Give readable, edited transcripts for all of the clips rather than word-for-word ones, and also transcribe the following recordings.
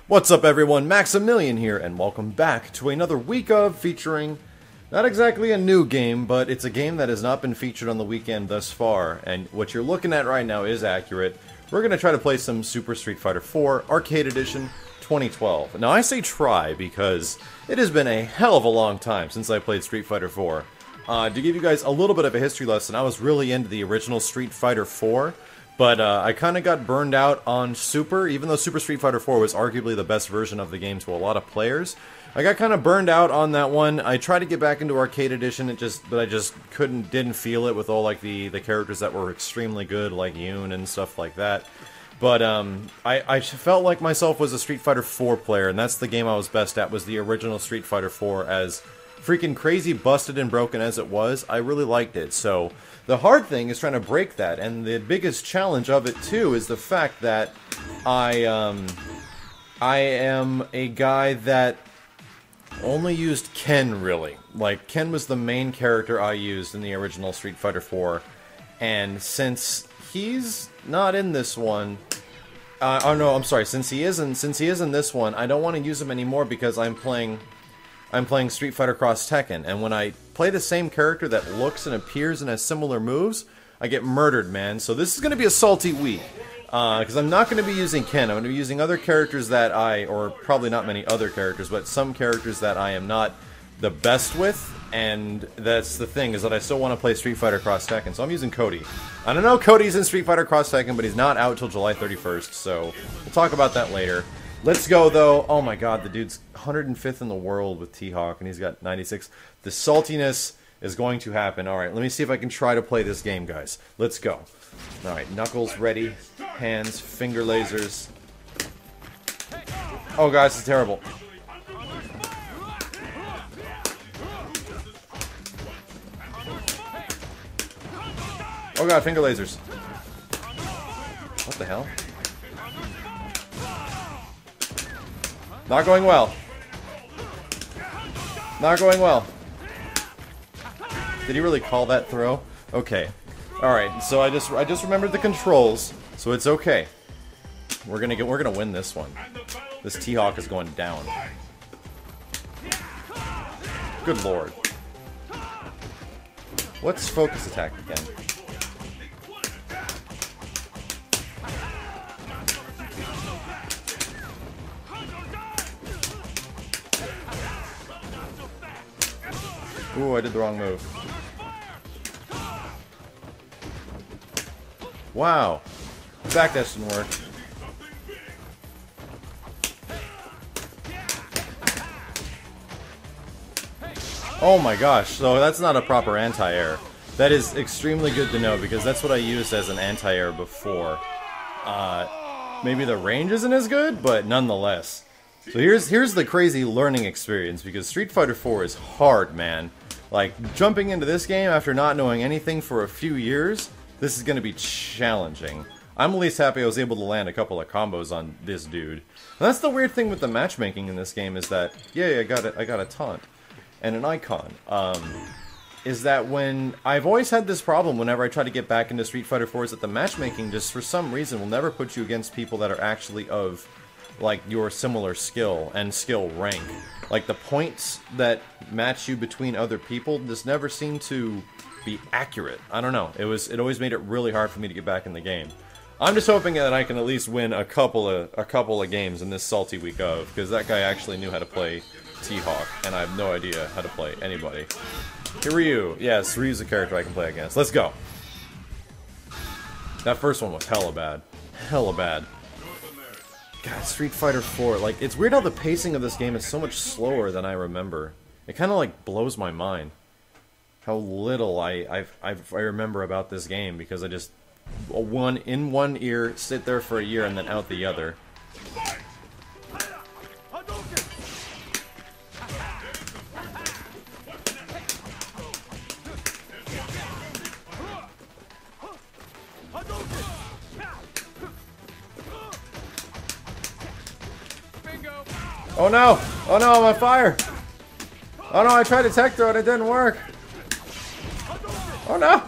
What's up everyone, Maximilian here, and welcome back to another week of featuring not exactly a new game, but it's a game that has not been featured on the weekend thus far, and what you're looking at right now is accurate. We're going to try to play some Super Street Fighter 4 Arcade Edition 2012. Now I say try because it has been a hell of a long time since I played Street Fighter 4. To give you guys a little bit of a history lesson, I was really into the original Street Fighter 4. But I kind of got burned out on Super, even though Super Street Fighter 4 was arguably the best version of the game to a lot of players. I got kind of burned out on that one. I tried to get back into Arcade Edition, but I just didn't feel it with all like the characters that were extremely good, like Yoon and stuff like that. But I felt like myself was a Street Fighter 4 player, and that's the game I was best at, was the original Street Fighter 4. As freaking crazy, busted, and broken as it was, I really liked it. So the hard thing is trying to break that, and the biggest challenge of it too is the fact that I am a guy that only used Ken, really. Like, Ken was the main character I used in the original Street Fighter 4, and since he's not in this one, oh no, I'm sorry, since he is in this one, I don't want to use him anymore because I'm playing Street Fighter Cross Tekken, and when I play the same character that looks and appears and has similar moves, I get murdered, man. So this is going to be a salty week, because I'm not going to be using Ken. I'm going to be using other characters that or probably not many other characters, but some characters that I am not the best with, and that's the thing, is that I still want to play Street Fighter Cross Tekken, so I'm using Cody. I don't know Cody's in Street Fighter Cross Tekken, but he's not out till July 31st, so we'll talk about that later. Let's go, though. Oh my god, the dude's 105th in the world with T-Hawk, and he's got 96. The saltiness is going to happen. Alright, let me see if I can try to play this game, guys. Let's go. Alright, knuckles ready. Hands, finger lasers. Oh, guys, this is terrible. Oh god, finger lasers. What the hell? Not going well. Not going well. Did he really call that throw? Okay. Alright, so I just remembered the controls, so it's okay. We're gonna win this one. This T-Hawk is going down. Good lord. What's focus attack again? Ooh, I did the wrong move. Wow. Backdash didn't work. Oh my gosh, so that's not a proper anti-air. That is extremely good to know, because that's what I used as an anti-air before. Maybe the range isn't as good, but nonetheless. So here's the crazy learning experience, because Street Fighter 4 is hard, man. Like, jumping into this game after not knowing anything for a few years, this is going to be challenging. I'm at least happy I was able to land a couple of combos on this dude. And that's the weird thing with the matchmaking in this game, is that, yeah, I got a taunt and an icon. Is that when I've always had this problem whenever I try to get back into Street Fighter 4, is that the matchmaking just for some reason will never put you against people that are actually of like your similar skill and skill rank. Like, the points that match you between other people just never seem to be accurate. I don't know. It always made it really hard for me to get back in the game. I'm just hoping that I can at least win a couple of games in this salty week of, because that guy actually knew how to play T-Hawk, and I have no idea how to play anybody. Ryu. Yes, Ryu's a character I can play against. Let's go. That first one was hella bad. Hella bad. God, Street Fighter 4, like, it's weird how the pacing of this game is so much slower than I remember. It kind of, like, blows my mind how little I remember about this game, because I just, in one ear, sit there for a year, and then out the other. Oh no! Oh no, I'm on fire! Oh no, I tried to tech throw it, it didn't work! Oh no!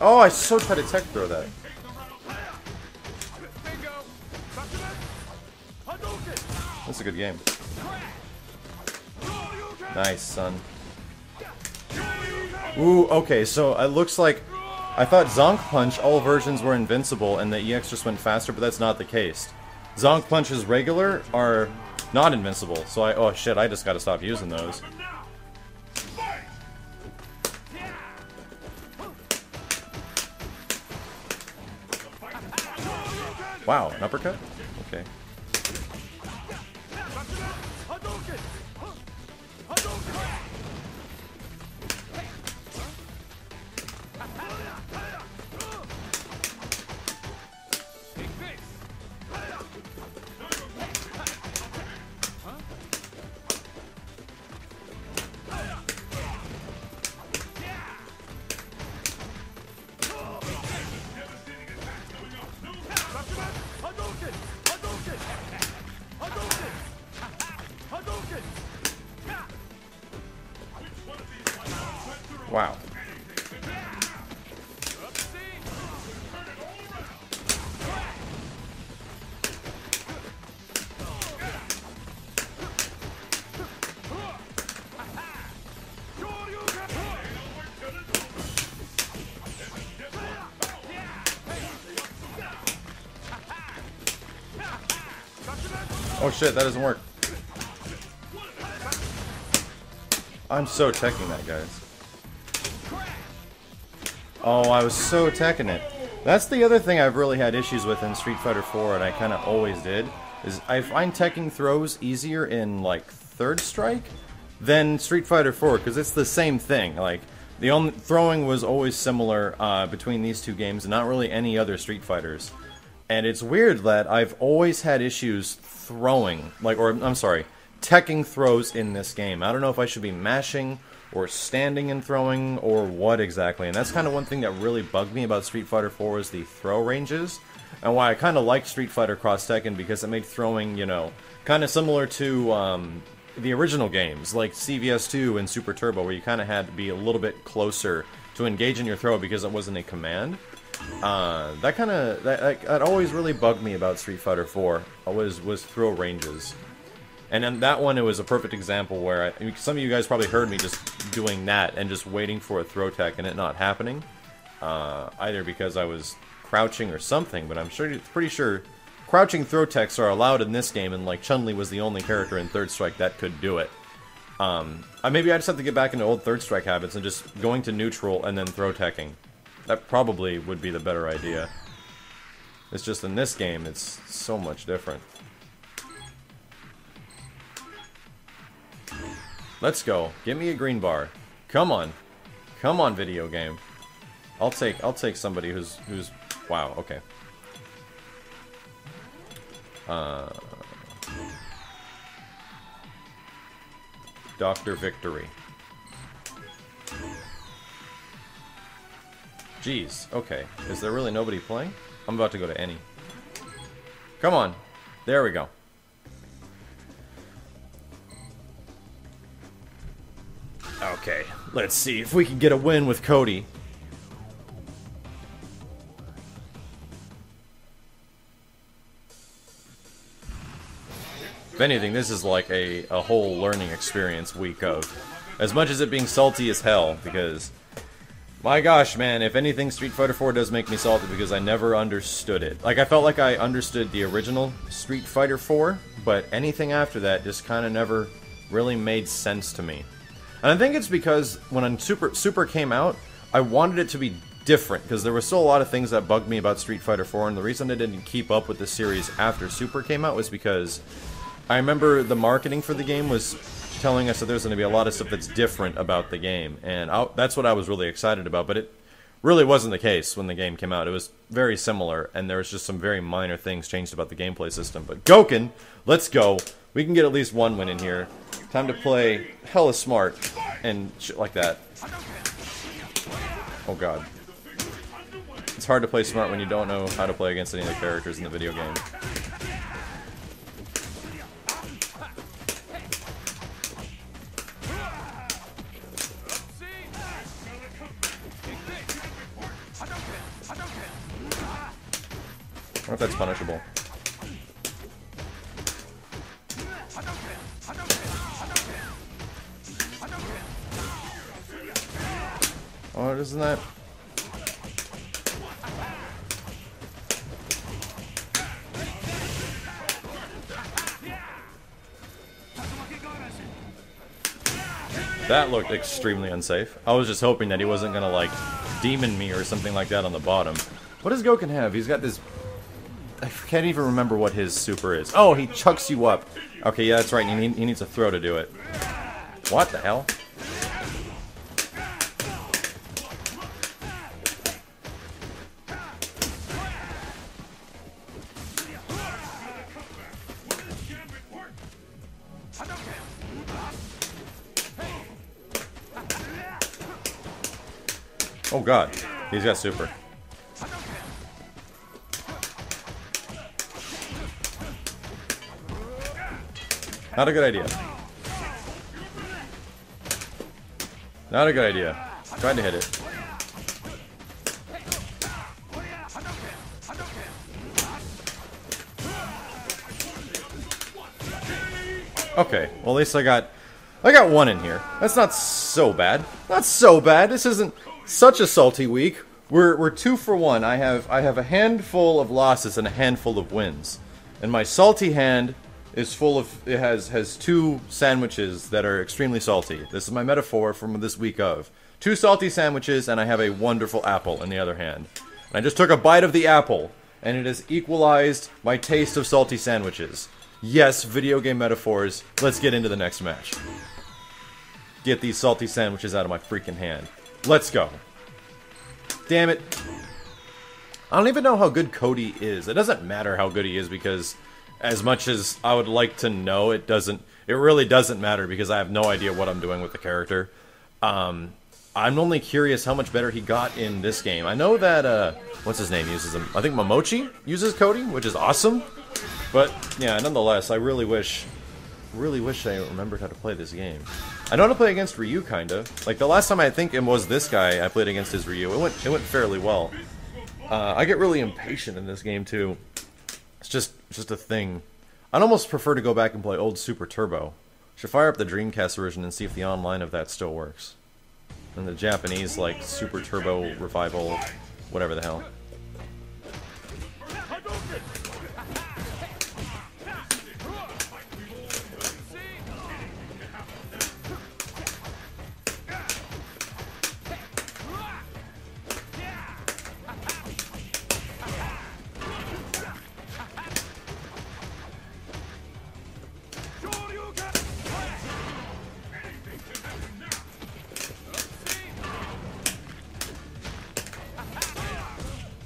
Oh, I so tried to tech throw that. That's a good game. Nice, son. Ooh, okay, so it looks like... I thought Zonk Punch, all versions were invincible and the EX just went faster, but that's not the case. Zonk Punches regular are not invincible, so oh shit, I just gotta stop using those. Wow, an uppercut? Okay. Wow. Oh shit, that doesn't work. I'm so teching that, guys. Oh, I was so teching it. That's the other thing I've really had issues with in Street Fighter 4, and I kind of always did, is I find teching throws easier in, like, Third Strike than Street Fighter 4, because it's the same thing. Like, the only throwing was always similar between these two games, and not really any other Street Fighters. And it's weird that I've always had issues throwing, like, or, I'm sorry, teching throws in this game. I don't know if I should be mashing or standing and throwing, or what exactly. And that's kind of one thing that really bugged me about Street Fighter 4 is the throw ranges. And why I kind of liked Street Fighter Cross Tekken, because it made throwing, you know, kind of similar to the original games, like CVS2 and Super Turbo, where you kind of had to be a little bit closer to engage in your throw because it wasn't a command. That always really bugged me about Street Fighter 4, was throw ranges. And in that one, it was a perfect example where some of you guys probably heard me just doing that and just waiting for a throw tech and it not happening. Either because I was crouching or something, but I'm pretty sure crouching throw techs are allowed in this game, and like Chun-Li was the only character in Third Strike that could do it. Maybe I just have to get back into old Third Strike habits and just going to neutral and then throw teching. That probably would be the better idea. It's just in this game, it's so much different. Let's go. Give me a green bar. Come on. Come on, video game. I'll take somebody who's wow, okay. Dr. Victory. Jeez, okay. Is there really nobody playing? I'm about to go to any. Come on. There we go. Okay, let's see if we can get a win with Cody. If anything, this is like a whole learning experience week of. As much as it being salty as hell, because... My gosh, man, if anything, Street Fighter 4 does make me salty because I never understood it. Like, I felt like I understood the original Street Fighter 4, but anything after that just kind of never really made sense to me. And I think it's because when Super came out, I wanted it to be different, because there were still a lot of things that bugged me about Street Fighter 4, and the reason I didn't keep up with the series after Super came out was because I remember the marketing for the game was telling us that there's going to be a lot of stuff that's different about the game, and that's what I was really excited about, but it really wasn't the case when the game came out. It was very similar, and there was just some very minor things changed about the gameplay system. But Gouken, let's go. We can get at least one win in here. Time to play hella smart and shit like that. Oh god. It's hard to play smart when you don't know how to play against any of the characters in the video game. if that's punishable. Oh, isn't that? That looked extremely unsafe. I was just hoping that he wasn't gonna, like, demon me or something like that on the bottom. What does Goken have? He's got this... I can't even remember what his super is. Oh, he chucks you up. Okay, yeah, that's right. He needs a throw to do it. What the hell? Oh god, he's got super. Not a good idea. Not a good idea. Tried to hit it. Okay, well at least I got one in here. That's not so bad. Not so bad. This isn't such a salty week. We're 2 for 1. I have a handful of losses and a handful of wins. And my salty hand is full of, it has 2 sandwiches that are extremely salty. This is my metaphor from this week of 2 salty sandwiches, and I have a wonderful apple in the other hand. And I just took a bite of the apple, and it has equalized my taste of salty sandwiches. Yes, video game metaphors. Let's get into the next match. Get these salty sandwiches out of my freaking hand. Let's go. Damn it. I don't even know how good Cody is. It doesn't matter how good he is because as much as I would like to know, it really doesn't matter because I have no idea what I'm doing with the character. I'm only curious how much better he got in this game. I know that, what's his name uses him? I think Momochi uses Cody, which is awesome. But, yeah, nonetheless, I really wish I remembered how to play this game. I know how to play against Ryu, kinda. Like, the last time I think it was this guy I played against his Ryu, it went fairly well. I get really impatient in this game, too. It's just a thing. I'd almost prefer to go back and play old Super Turbo. Should fire up the Dreamcast version and see if the online of that still works. And the Japanese, like, Super Turbo Revival, whatever the hell.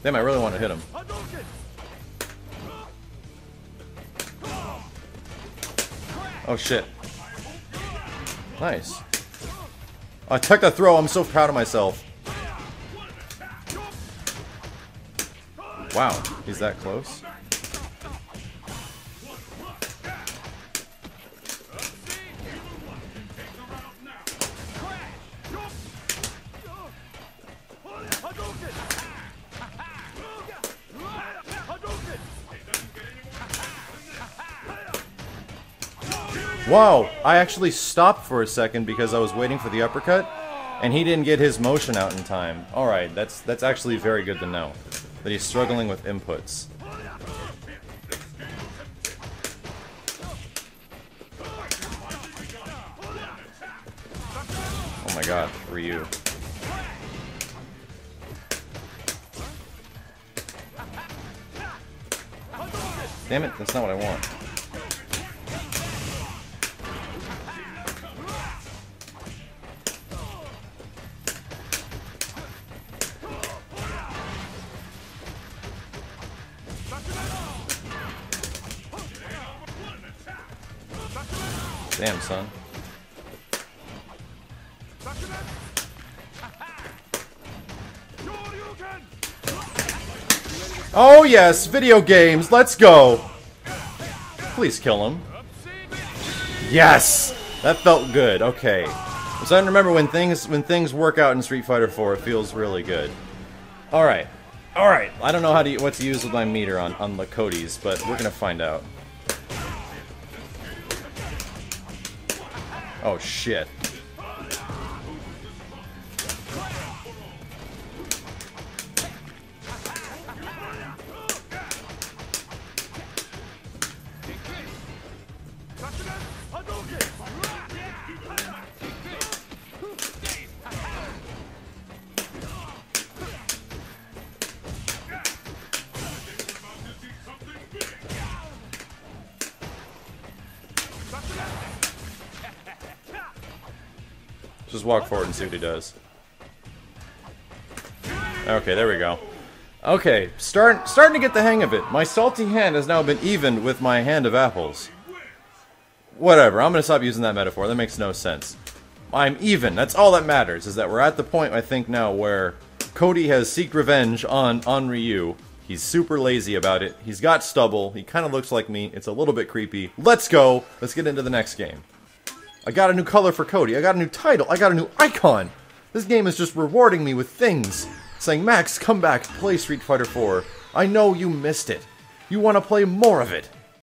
Damn, I really want to hit him. Oh shit. Nice. I took the throw, I'm so proud of myself. Wow, he's that close? Wow, I actually stopped for a second because I was waiting for the uppercut, and he didn't get his motion out in time. Alright, that's actually very good to know, that he's struggling with inputs. Oh my god, Ryu. Damn it, that's not what I want. Damn, son. Oh yes, video games, let's go! Please kill him. Yes! That felt good, okay. I'm starting to remember when things work out in Street Fighter 4, it feels really good. Alright. Alright, I don't know what to use with my meter on the Cody's, but we're gonna find out. Oh shit. Just walk forward and see what he does. Okay, there we go. Okay, starting to get the hang of it. My salty hand has now been evened with my hand of apples. Whatever, I'm gonna stop using that metaphor. That makes no sense. I'm even. That's all that matters, is that we're at the point, I think, now where Cody has seeked revenge on Ryu. He's super lazy about it. He's got stubble. He kind of looks like me. It's a little bit creepy. Let's go. Let's get into the next game. I got a new color for Cody. I got a new title. I got a new icon. This game is just rewarding me with things. Saying, Max, come back, play Street Fighter 4. I know you missed it. You want to play more of it.